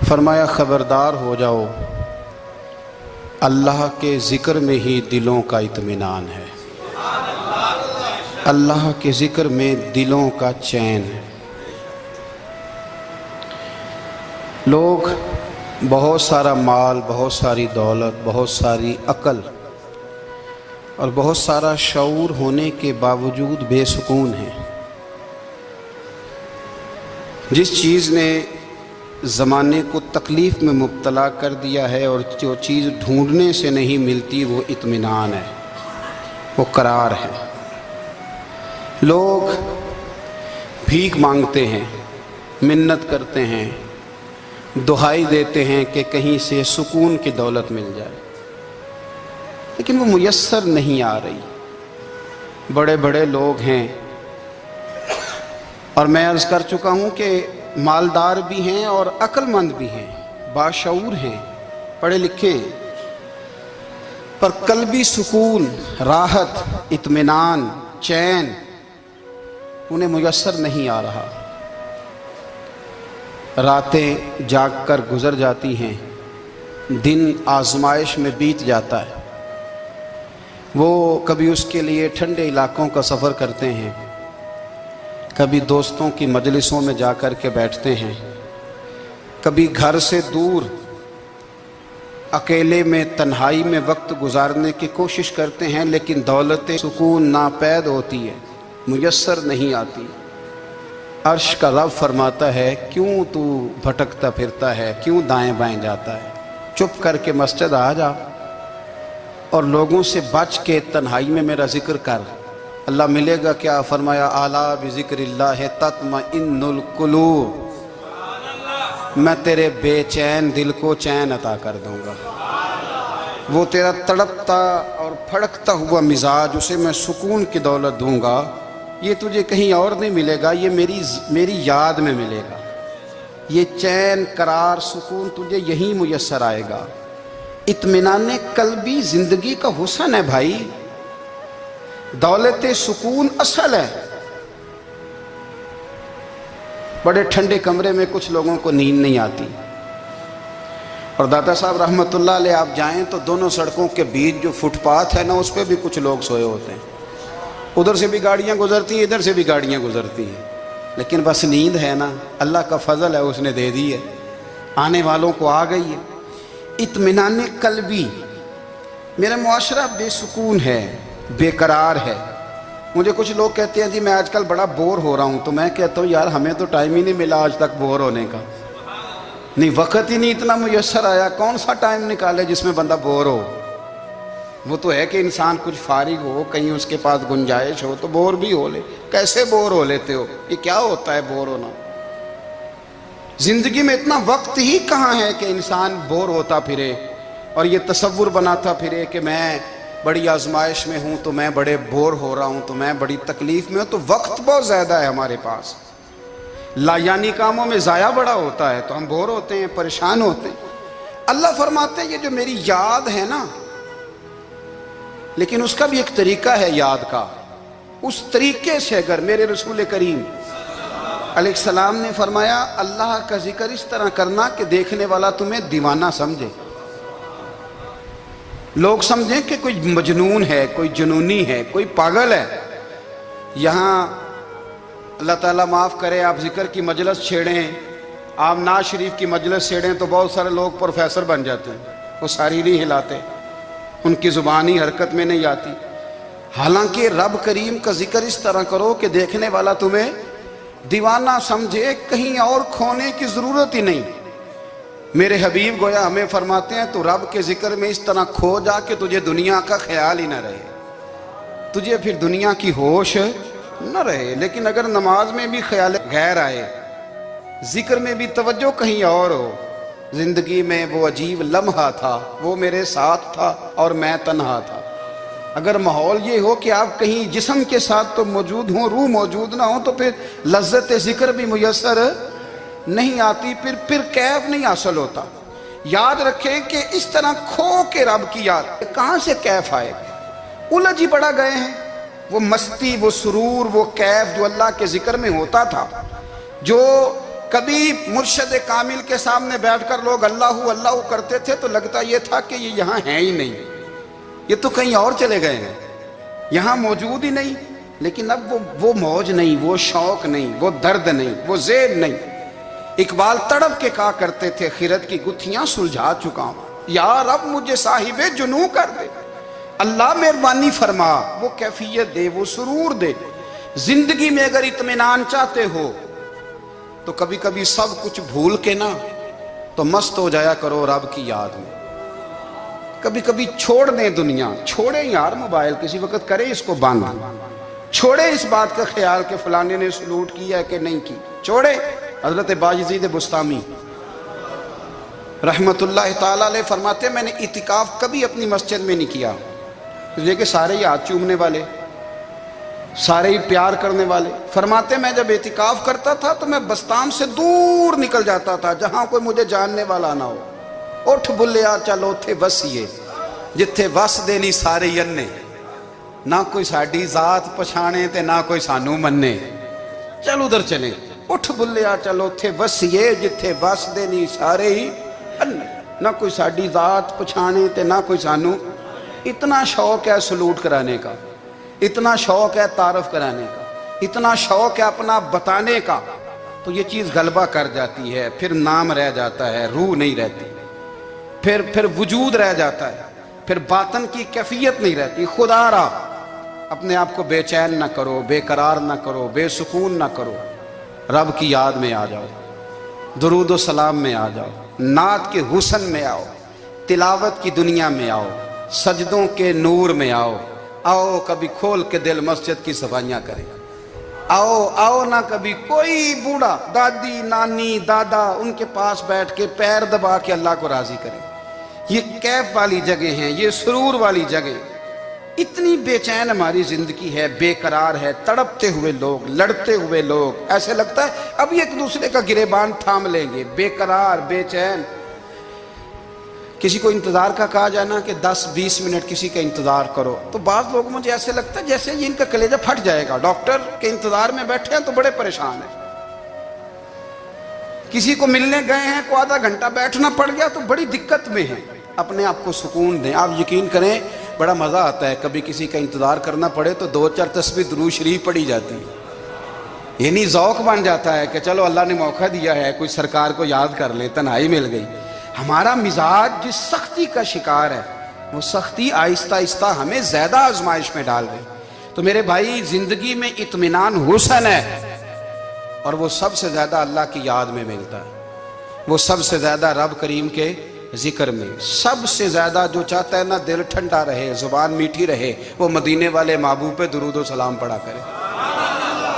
فرمایا خبردار ہو جاؤ، اللہ کے ذکر میں ہی دلوں کا اطمینان ہے، اللہ کے ذکر میں دلوں کا چین ہے۔ لوگ بہت سارا مال، بہت ساری دولت، بہت ساری عقل اور بہت سارا شعور ہونے کے باوجود بے سکون ہیں۔ جس چیز نے زمانے کو تکلیف میں مبتلا کر دیا ہے اور جو چیز ڈھونڈنے سے نہیں ملتی وہ اطمینان ہے، وہ قرار ہے۔ لوگ بھیک مانگتے ہیں، منت کرتے ہیں، دہائی دیتے ہیں کہ کہیں سے سکون کی دولت مل جائے، لیکن وہ میسر نہیں آ رہی۔ بڑے بڑے لوگ ہیں، اور میں عرض کر چکا ہوں کہ مالدار بھی ہیں اور عقل مند بھی ہیں، باشعور ہیں، پڑھے لکھے ہیں، پر قلبی سکون، راحت، اطمینان، چین انہیں میسر نہیں آ رہا۔ راتیں جاگ کر گزر جاتی ہیں، دن آزمائش میں بیت جاتا ہے۔ وہ کبھی اس کے لیے ٹھنڈے علاقوں کا سفر کرتے ہیں، کبھی دوستوں کی مجلسوں میں جا کر کے بیٹھتے ہیں، کبھی گھر سے دور اکیلے میں تنہائی میں وقت گزارنے کی کوشش کرتے ہیں، لیکن دولت سکون ناپید ہوتی ہے، میسر نہیں آتی۔ عرش کا رب فرماتا ہے، کیوں تو بھٹکتا پھرتا ہے، کیوں دائیں بائیں جاتا ہے؟ چپ کر کے مسجد آ جا اور لوگوں سے بچ کے تنہائی میں میرا ذکر کر۔ اللہ ملے گا کیا؟ فرمایا اعلیٰ بذکر اللہ تطمئن القلوب، میں تیرے بے چین دل کو چین عطا کر دوں گا۔ وہ تیرا تڑپتا اور پھڑکتا ہوا مزاج، اسے میں سکون کی دولت دوں گا۔ یہ تجھے کہیں اور نہیں ملے گا، یہ میری یاد میں ملے گا۔ یہ چین، قرار، سکون تجھے یہی میسر آئے گا۔ اطمینان قلبی زندگی کا حسن ہے بھائی، دولت سکون اصل ہے۔ بڑے ٹھنڈے کمرے میں کچھ لوگوں کو نیند نہیں آتی، اور داتا صاحب رحمۃ اللہ علیہ آپ جائیں تو دونوں سڑکوں کے بیچ جو فٹ پاتھ ہے نا، اس پہ بھی کچھ لوگ سوئے ہوتے ہیں۔ ادھر سے بھی گاڑیاں گزرتی ہیں، ادھر سے بھی گاڑیاں گزرتی ہیں، لیکن بس نیند ہے نا، اللہ کا فضل ہے، اس نے دے دی ہے، آنے والوں کو آ گئی ہے۔ اطمینان قلبی، میرا معاشرہ بے سکون ہے، بے قرار ہے۔ مجھے کچھ لوگ کہتے ہیں جی میں آج کل بڑا بور ہو رہا ہوں، تو میں کہتا ہوں یار ہمیں تو ٹائم ہی نہیں ملا آج تک بور ہونے کا، نہیں وقت ہی نہیں اتنا میسر آیا، کون سا ٹائم نکالے جس میں بندہ بور ہو؟ وہ تو ہے کہ انسان کچھ فارغ ہو، کہیں اس کے پاس گنجائش ہو تو بور بھی ہو لے۔ کیسے بور ہو لیتے ہو؟ یہ کیا ہوتا ہے بور ہونا؟ زندگی میں اتنا وقت ہی کہاں ہے کہ انسان بور ہوتا پھرے اور یہ تصور بناتا پھرے کہ میں بڑی آزمائش میں ہوں، تو میں بڑے بور ہو رہا ہوں، تو میں بڑی تکلیف میں ہوں۔ تو وقت بہت زیادہ ہے ہمارے پاس، لا یعنی کاموں میں ضائع بڑا ہوتا ہے، تو ہم بور ہوتے ہیں، پریشان ہوتے ہیں۔ اللہ فرماتے ہیں یہ جو میری یاد ہے نا، لیکن اس کا بھی ایک طریقہ ہے یاد کا، اس طریقے سے اگر میرے رسول کریم علیہ السلام نے فرمایا اللہ کا ذکر اس طرح کرنا کہ دیکھنے والا تمہیں دیوانہ سمجھے، لوگ سمجھیں کہ کوئی مجنون ہے، کوئی جنونی ہے، کوئی پاگل ہے۔ یہاں اللہ تعالیٰ معاف کرے، آپ ذکر کی مجلس چھیڑیں، آپ نعت شریف کی مجلس چھیڑیں تو بہت سارے لوگ پروفیسر بن جاتے ہیں، وہ ساری نہیں ہلاتے، ان کی زبانی حرکت میں نہیں آتی۔ حالانکہ رب کریم کا ذکر اس طرح کرو کہ دیکھنے والا تمہیں دیوانہ سمجھے، کہیں اور کھونے کی ضرورت ہی نہیں۔ میرے حبیب گویا ہمیں فرماتے ہیں تو رب کے ذکر میں اس طرح کھو جا کہ تجھے دنیا کا خیال ہی نہ رہے، تجھے پھر دنیا کی ہوش نہ رہے۔ لیکن اگر نماز میں بھی خیال غیر آئے، ذکر میں بھی توجہ کہیں اور ہو، زندگی میں وہ عجیب لمحہ تھا، وہ میرے ساتھ تھا اور میں تنہا تھا۔ اگر ماحول یہ ہو کہ آپ کہیں جسم کے ساتھ تو موجود ہوں، روح موجود نہ ہو، تو پھر لذت ذکر بھی میسر نہیں آتی، پھر کیف نہیں حاصل ہوتا۔ یاد رکھیں کہ اس طرح کھو کے رب کی یاد کہاں سے کیف آئے گا؟ الجھ ہی پڑا گئے ہیں۔ وہ مستی، وہ سرور، وہ کیف جو اللہ کے ذکر میں ہوتا تھا، جو کبھی مرشد کامل کے سامنے بیٹھ کر لوگ اللہ اللہ کرتے تھے تو لگتا یہ تھا کہ یہ یہاں ہیں ہی نہیں، یہ تو کہیں اور چلے گئے ہیں، یہاں موجود ہی نہیں۔ لیکن اب وہ موج نہیں، وہ شوق نہیں، وہ درد نہیں، وہ ذیل نہیں۔ اقبال تڑپ کے کہا کرتے تھے خرد کی گتھیاں سلجھا چکا ہوں، یا رب مجھے صاحب جنوں کر دے، اللہ مہربانی فرما، وہ کیفیت دے، وہ سرور دے۔ زندگی میں اگر اطمینان چاہتے ہو تو کبھی کبھی سب کچھ بھول کے نا تو مست ہو جایا کرو رب کی یاد میں۔ کبھی کبھی چھوڑ دیں دنیا، چھوڑیں یار موبائل، کسی وقت کریں اس کو بند، چھوڑیں اس بات کا خیال کہ فلانے نے سلوٹ کیا ہے کہ نہیں کی، چھوڑیں۔ حضرت باجزید بستامی رحمت اللہ تعالیٰ علیہ فرماتے ہیں میں نے اعتکاف کبھی اپنی مسجد میں نہیں کیا، اس لیے کہ سارے ہی ہاتھ چومنے والے، سارے ہی پیار کرنے والے۔ فرماتے میں جب اعتکاف کرتا تھا تو میں بستان سے دور نکل جاتا تھا جہاں کوئی مجھے جاننے والا نہ ہو۔ اٹھ بلیا چلو تھے وسیے جتھے وس دینی سارے ینے، نہ کوئی ساڈی ذات پچھانے تے نہ کوئی سانو مننے، چل ادھر چلیں۔ اٹھ بلیا چلو تھے وسیے جتھے وس دینی سارے ہی انے، نہ کوئی ساڈی ذات پچھانے تے نہ کوئی سانو۔ اتنا شوق ہے سلوٹ کرانے کا، اتنا شوق ہے تعارف کرانے کا، اتنا شوق ہے اپنا بتانے کا، تو یہ چیز غلبہ کر جاتی ہے، پھر نام رہ جاتا ہے، روح نہیں رہتی، پھر وجود رہ جاتا ہے، پھر باطن کی کیفیت نہیں رہتی۔ خدا را اپنے آپ کو بے چین نہ کرو، بے قرار نہ کرو، بے سکون نہ کرو، رب کی یاد میں آ جاؤ، درود و سلام میں آ جاؤ، نعت کے حسن میں آؤ، تلاوت کی دنیا میں آؤ، سجدوں کے نور میں آؤ۔ آؤ کبھی کھول کے دل مسجد کی صفائیاں کریں، آؤ نہ کبھی کوئی بوڑھا دادی نانی دادا ان کے پاس بیٹھ کے پیر دبا کے اللہ کو راضی کریں۔ یہ کیف والی جگہ ہیں، یہ سرور والی جگہ۔ اتنی بے چین ہماری زندگی ہے، بے قرار ہے، تڑپتے ہوئے لوگ، لڑتے ہوئے لوگ، ایسے لگتا ہے ابھی ایک دوسرے کا گریبان تھام لیں گے، بے قرار بے چین۔ کسی کو انتظار کا کہا جائے نا کہ 10-20 منٹ کسی کا انتظار کرو تو بعض لوگ مجھے ایسے لگتا ہے جیسے یہ ان کا کلیجہ پھٹ جائے گا، ڈاکٹر کے انتظار میں بیٹھے ہیں تو بڑے پریشان ہیں۔ کسی کو ملنے گئے ہیں کو آدھا گھنٹہ بیٹھنا پڑ گیا تو بڑی دقت میں ہیں۔ اپنے آپ کو سکون دیں۔ آپ یقین کریں بڑا مزہ آتا ہے، کبھی کسی کا انتظار کرنا پڑے تو 2-4 تسبیح درود شریف پڑھی جاتی ہے، یعنی ذوق بن جاتا ہے کہ چلو اللہ نے موقع دیا ہے، کوئی سرکار کو یاد کر لیں، تنہائی مل گئی۔ ہمارا مزاج جس سختی کا شکار ہے وہ سختی آہستہ آہستہ ہمیں زیادہ آزمائش میں ڈال گئی۔ تو میرے بھائی زندگی میں اطمینان حسن ہے، اور وہ سب سے زیادہ اللہ کی یاد میں ملتا ہے، وہ سب سے زیادہ رب کریم کے ذکر میں۔ سب سے زیادہ جو چاہتا ہے نا دل ٹھنڈا رہے، زبان میٹھی رہے، وہ مدینے والے محبوب پہ درود و سلام پڑھا کرے،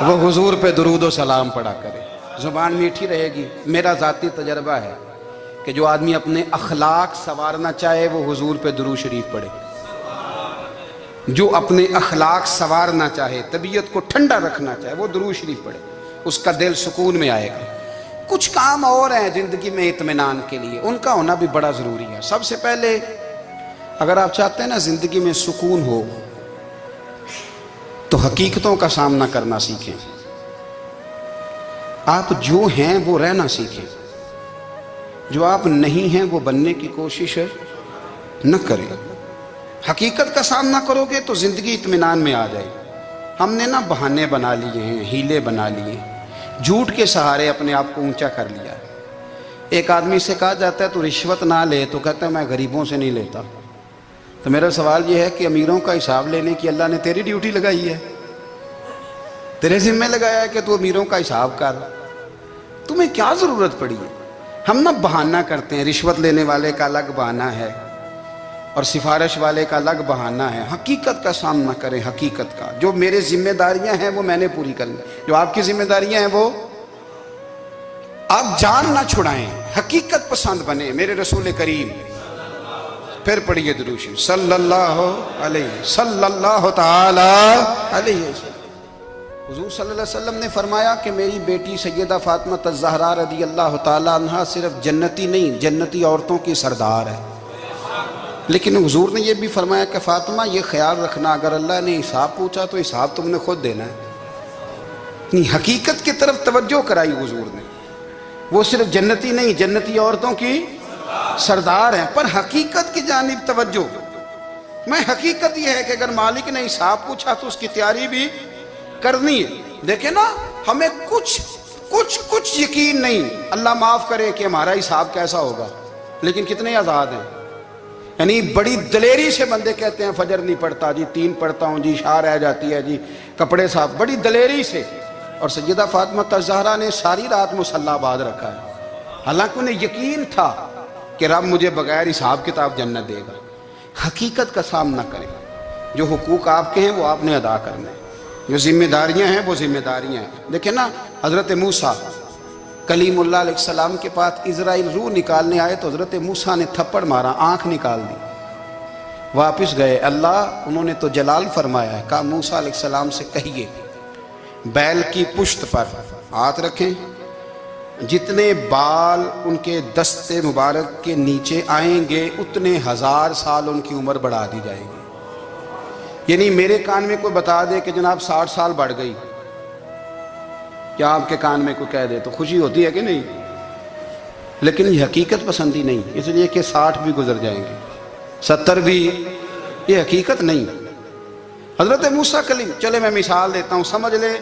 وہ حضور پہ درود و سلام پڑھا کرے، زبان میٹھی رہے گی۔ میرا ذاتی تجربہ ہے کہ جو آدمی اپنے اخلاق سنوارنا چاہے وہ حضور پہ درود شریف پڑھے، جو اپنے اخلاق سنوارنا چاہے، طبیعت کو ٹھنڈا رکھنا چاہے، وہ درود شریف پڑھے، اس کا دل سکون میں آئے گا۔ کچھ کام اور ہیں زندگی میں اطمینان کے لیے، ان کا ہونا بھی بڑا ضروری ہے۔ سب سے پہلے اگر آپ چاہتے ہیں نا زندگی میں سکون ہو تو حقیقتوں کا سامنا کرنا سیکھیں۔ آپ جو ہیں وہ رہنا سیکھیں، جو آپ نہیں ہیں وہ بننے کی کوشش نہ کریں۔ حقیقت کا سامنا کرو گے تو زندگی اطمینان میں آ جائے۔ ہم نے نا بہانے بنا لیے ہیں، ہیلے بنا لیے ہیں، جھوٹ کے سہارے اپنے آپ کو اونچا کر لیا۔ ایک آدمی سے کہا جاتا ہے تو رشوت نہ لے، تو کہتا ہے میں غریبوں سے نہیں لیتا۔ تو میرا سوال یہ ہے کہ امیروں کا حساب لینے کی اللہ نے تیری ڈیوٹی لگائی ہے، تیرے ذمہ لگایا ہے کہ تو امیروں کا حساب کر، تمہیں کیا ضرورت پڑی ہے؟ ہم نہ بہانہ کرتے ہیں، رشوت لینے والے کا الگ بہانہ ہے اور سفارش والے کا الگ بہانہ ہے۔ حقیقت کا سامنا کریں، حقیقت کا۔ جو میرے ذمہ داریاں ہیں وہ میں نے پوری کرنی، جو آپ کی ذمہ داریاں ہیں وہ آپ جان نہ چھڑائیں، حقیقت پسند بنیں۔ میرے رسول کریم پھر پڑھیے درود شریف صلی اللہ تعالی علیہ وسلم۔ حضور صلی اللہ علیہ وسلم نے فرمایا کہ میری بیٹی سیدہ فاطمہ الزہرا رضی اللہ تعالی عنہا صرف جنتی نہیں، جنتی عورتوں کی سردار ہے۔ لیکن حضور نے یہ بھی فرمایا کہ فاطمہ یہ خیال رکھنا اگر اللہ نے حساب پوچھا تو حساب تم نے خود دینا ہے۔ حقیقت کی طرف توجہ کرائی حضور نے۔ وہ صرف جنتی نہیں، جنتی عورتوں کی سردار ہیں، پر حقیقت کی جانب توجہ۔ میں حقیقت یہ ہے کہ اگر مالک نے حساب پوچھا تو اس کی تیاری بھی کرنی ہے۔ دیکھیں نا، ہمیں کچھ یقین نہیں، اللہ معاف کرے کہ ہمارا حساب کیسا ہوگا، لیکن کتنے آزاد ہیں۔ یعنی بڑی دلیری سے بندے کہتے ہیں فجر نہیں پڑھتا جی، 3 پڑھتا ہوں جی، شاہ رہ جاتی ہے جی، کپڑے صاف، بڑی دلیری سے۔ اور سیدہ فاطمہ الزہرا نے ساری رات مصلی آباد رکھا ہے، حالانکہ انہیں یقین تھا کہ رب مجھے بغیر حساب کتاب جنت دے گا۔ حقیقت کا سامنا کریں، جو حقوق آپ کے ہیں وہ آپ نے ادا کرنے ہیں، جو ذمہ داریاں ہیں وہ ذمہ داریاں ہیں۔ دیکھیں نا، حضرت موسیٰ کلیم اللہ علیہ السلام کے پاس اسرائیل روح نکالنے آئے تو حضرت موسیٰ نے تھپڑ مارا، آنکھ نکال دی، واپس گئے۔ اللہ انہوں نے تو جلال فرمایا ہے، کہا موسیٰ علیہ السلام سے کہیے بیل کی پشت پر ہاتھ رکھیں، جتنے بال ان کے دست مبارک کے نیچے آئیں گے اتنے 1000 سال ان کی عمر بڑھا دی جائے گی۔ یعنی میرے کان میں کوئی بتا دے کہ جناب 60 سال بڑھ گئی، کیا آپ کے کان میں کوئی کہہ دے تو خوشی ہوتی ہے کہ نہیں؟ لیکن یہ حقیقت پسندی نہیں، اس لیے کہ 60 بھی گزر جائیں گے، 70 بھی، یہ حقیقت نہیں۔ حضرت موسیٰ کلیم، چلے میں مثال دیتا ہوں، سمجھ لے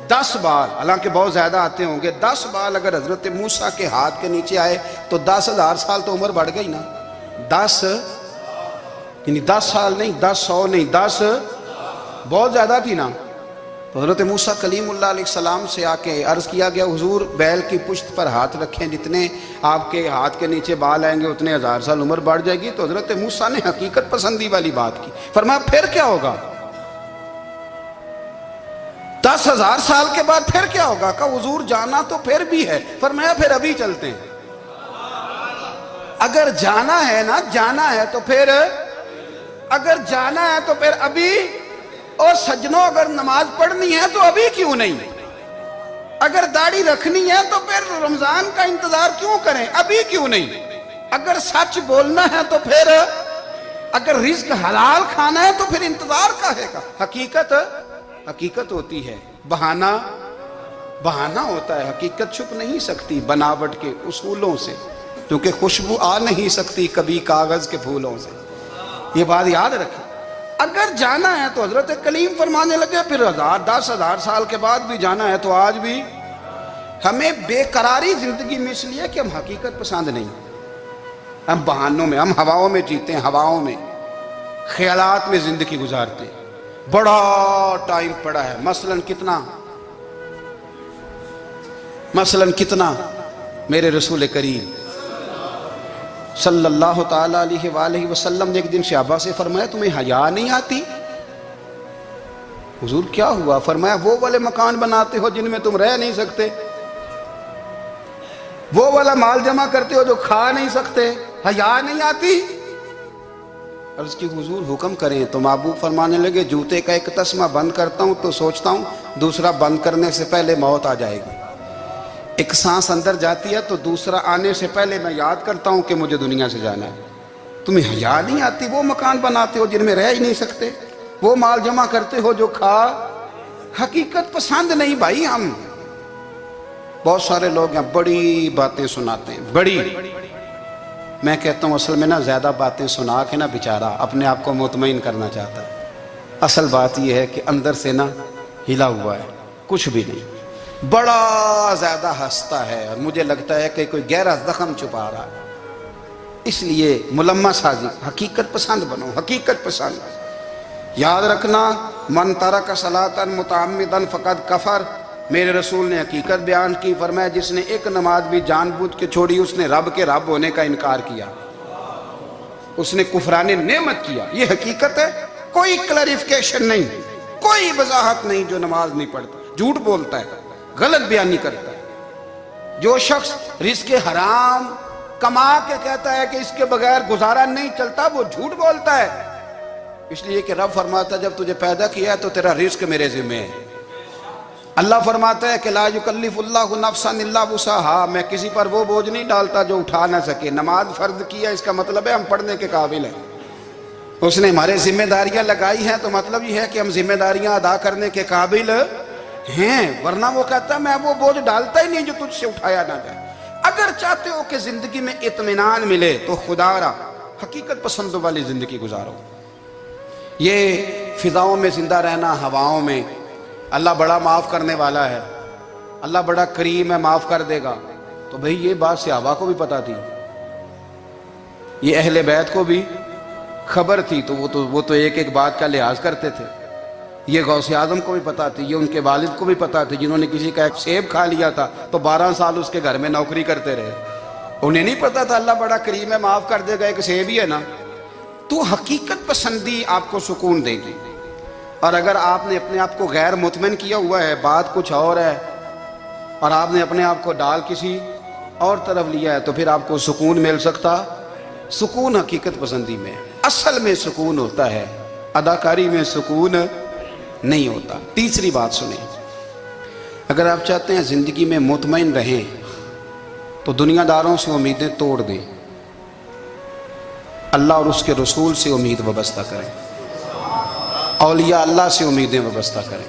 10 بال، حالانکہ بہت زیادہ آتے ہوں گے، 10 بال اگر حضرت موسیٰ کے ہاتھ کے نیچے آئے تو 10,000 سال تو عمر بڑھ گئی نا۔ 10 یعنی 10 سال نہیں، 10 100 نہیں، 10 بہت زیادہ تھی نا۔ تو حضرت موسیٰ کلیم اللہ علیہ السلام سے آ کے عرض کیا گیا، حضور بیل کی پشت پر ہاتھ رکھیں، جتنے آپ کے ہاتھ کے نیچے بال آئیں گے اتنے 1000 سال عمر بڑھ جائے گی۔ تو حضرت موسیٰ نے حقیقت پسندی والی بات کی، فرمایا پھر کیا ہوگا؟ 10,000 سال کے بعد پھر کیا ہوگا؟ کہا حضور جانا تو پھر بھی ہے، فرمایا پھر ابھی چلتے ہیں۔ اگر جانا ہے نا، جانا ہے تو پھر، اگر جانا ہے تو پھر ابھی۔ اور سجنوں، اگر نماز پڑھنی ہے تو ابھی کیوں نہیں؟ اگر داڑھی رکھنی ہے تو پھر رمضان کا انتظار کیوں کریں؟ ابھی کیوں نہیں؟ اگر سچ بولنا ہے تو پھر، اگر رزق حلال کھانا ہے تو پھر انتظار کاہے کا؟ حقیقت ہوتی ہے، بہانہ ہوتا ہے، حقیقت چھپ نہیں سکتی بناوٹ کے اصولوں سے، کیونکہ خوشبو آ نہیں سکتی کبھی کاغذ کے پھولوں سے۔ یہ بات یاد رکھیں، اگر جانا ہے تو حضرت کلیم فرمانے لگے پھر 10,000 سال کے بعد بھی جانا ہے تو آج بھی۔ ہمیں بے قراری زندگی میں اس لیے کہ ہم حقیقت پسند نہیں، ہم بہانوں میں، ہم ہواؤں میں جیتے ہیں، ہواؤں میں، خیالات میں زندگی گزارتے ہیں۔ بڑا ٹائم پڑا ہے، مثلاً کتنا میرے رسول کریم صلی اللہ تعالیٰ علیہ وآلہ وسلم نے ایک دن صحابہ سے فرمایا تمہیں حیا نہیں آتی؟ حضور کیا ہوا؟ فرمایا وہ والے مکان بناتے ہو جن میں تم رہ نہیں سکتے، وہ والا مال جمع کرتے ہو جو کھا نہیں سکتے، حیا نہیں آتی؟ عرض کی حضور حکم کریں تو محبوب فرمانے لگے جوتے کا ایک تسمہ بند کرتا ہوں تو سوچتا ہوں دوسرا بند کرنے سے پہلے موت آ جائے گی، ایک سانس اندر جاتی ہے تو دوسرا آنے سے پہلے میں یاد کرتا ہوں کہ مجھے دنیا سے جانا ہے۔ تمہیں حیا نہیں آتی؟ وہ مکان بناتے ہو جن میں رہ ہی نہیں سکتے، وہ مال جمع کرتے ہو جو کھا۔ حقیقت پسند نہیں بھائی ہم۔ بہت سارے لوگ ہیں بڑی باتیں سناتے ہیں، بڑی، میں کہتا ہوں اصل میں نا زیادہ باتیں سنا کے نا بیچارہ اپنے آپ کو مطمئن کرنا چاہتا ہے، اصل بات یہ ہے کہ اندر سے نا ہلا ہوا ہے، کچھ بھی نہیں، بڑا زیادہ ہنستا ہے اور مجھے لگتا ہے کہ کوئی گہرا زخم چھپا رہا ہے۔ اس لیے ملمہ سازی، حقیقت پسند بنو، حقیقت پسند۔ یاد رکھنا من ترک صلاۃ متعمدا فقد کفر، میرے رسول نے حقیقت بیان کی، فرمایا جس نے ایک نماز بھی جان بوجھ کے چھوڑی اس نے رب کے رب ہونے کا انکار کیا، اس نے کفران نعمت کیا۔ یہ حقیقت ہے، کوئی کلیریفیکیشن نہیں، کوئی وضاحت نہیں۔ جو نماز نہیں پڑھتا، جھوٹ بولتا ہے، غلط بیانی کرتا ہے، جو شخص رزق حرام کما کے کہتا ہے کہ اس کے بغیر گزارا نہیں چلتا، وہ جھوٹ بولتا ہے۔ اس لیے کہ رب فرماتا ہے جب تجھے پیدا کیا ہے تو تیرا رزق میرے ذمہ ہے۔ اللہ فرماتا ہے کہ لا یکلف اللہ نفسا الا وسعہا، میں کسی پر وہ بوجھ نہیں ڈالتا جو اٹھا نہ سکے۔ نماز فرض کیا اس کا مطلب ہے ہم پڑھنے کے قابل ہیں، اس نے ہمارے ذمہ داریاں لگائی ہیں تو مطلب یہ ہے کہ ہم ذمہ داریاں ادا کرنے کے قابل ہیں، ورنہ وہ کہتا ہے میں وہ بوجھ ڈالتا ہی نہیں جو تجھ سے اٹھایا نہ جائے۔ اگر چاہتے ہو کہ زندگی میں اطمینان ملے تو خدا را حقیقت پسندوں والی زندگی گزارو. یہ فضاؤں میں زندہ رہنا، ہواؤں میں، اللہ بڑا معاف کرنے والا ہے، اللہ بڑا کریم ہے، معاف کر دے گا، تو بھئی یہ بات صحابہ کو بھی پتا تھی، یہ اہل بیت کو بھی خبر تھی، تو وہ تو ایک ایک بات کا لحاظ کرتے تھے. یہ غوث اعظم کو بھی پتا تھی، یہ ان کے والد کو بھی پتا تھی، جنہوں نے کسی کا ایک سیب کھا لیا تھا تو 12 سال اس کے گھر میں نوکری کرتے رہے. انہیں نہیں پتا تھا اللہ بڑا کریم ہے، معاف کر دے گا، ایک سیب ہی ہے نا. تو حقیقت پسندی آپ کو سکون دے گی. اور اگر آپ نے اپنے آپ کو غیر مطمئن کیا ہوا ہے، بات کچھ اور ہے، اور آپ نے اپنے آپ کو ڈال کسی اور طرف لیا ہے، تو پھر آپ کو سکون مل سکتا. سکون حقیقت پسندی میں، اصل میں سکون ہوتا ہے، اداکاری میں سکون نہیں ہوتا. تیسری بات سنیں، اگر آپ چاہتے ہیں زندگی میں مطمئن رہیں تو دنیا داروں سے امیدیں توڑ دیں، اللہ اور اس کے رسول سے امید وابستہ کریں، اولیاء اللہ سے امیدیں وابستہ کریں،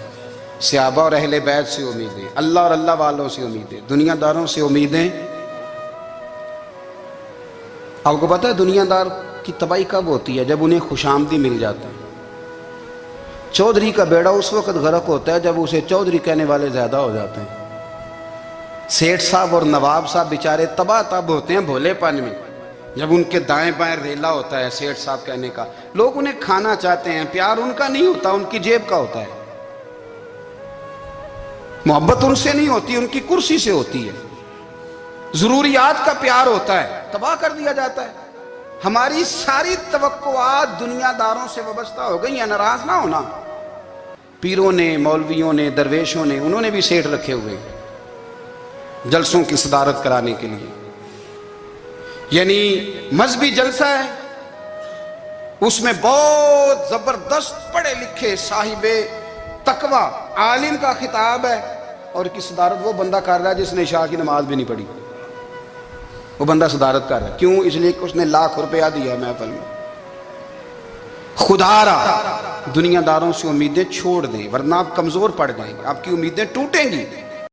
صحابہ اور اہل بیت سے امیدیں، اللہ اور اللہ والوں سے امیدیں، دنیا داروں سے امیدیں. آپ کو پتہ ہے دنیا دار کی تباہی کب ہوتی ہے؟ جب انہیں خوش آمدی مل جاتا ہے. چودھری کا بیڑا اس وقت غرق ہوتا ہے جب اسے چودھری کہنے والے زیادہ ہو جاتے ہیں. سیٹھ صاحب اور نواب صاحب بیچارے تباہ تب ہوتے ہیں بھولے پن میں، جب ان کے دائیں بائیں ریلا ہوتا ہے سیٹھ صاحب کہنے کا. لوگ انہیں کھانا چاہتے ہیں، پیار ان کا نہیں ہوتا، ان کی جیب کا ہوتا ہے. محبت ان سے نہیں ہوتی، ان کی کرسی سے ہوتی ہے. ضروریات کا پیار ہوتا ہے، تباہ کر دیا جاتا ہے. ہماری ساری توقعات دنیا داروں سے وابستہ ہو گئی ہیں. ناراض نہ ہونا، پیروں نے، مولویوں نے، درویشوں نے، انہوں نے بھی سیٹ رکھے ہوئے جلسوں کی صدارت کرانے کے لیے. یعنی مذہبی جلسہ ہے، اس میں بہت زبردست پڑھے لکھے صاحب تقوی عالم کا خطاب ہے، اور کی صدارت وہ بندہ کر رہا ہے جس نے عشاء کی نماز بھی نہیں پڑھی. وہ بندہ صدارت کر رہا ہے، کیوں؟ اس لیے کہ اس نے ₹1,00,000 دیا ہے محفل میں. خدا را دنیا داروں سے امیدیں چھوڑ دیں، ورنہ آپ کمزور پڑ جائیں گے، آپ کی امیدیں ٹوٹیں گی.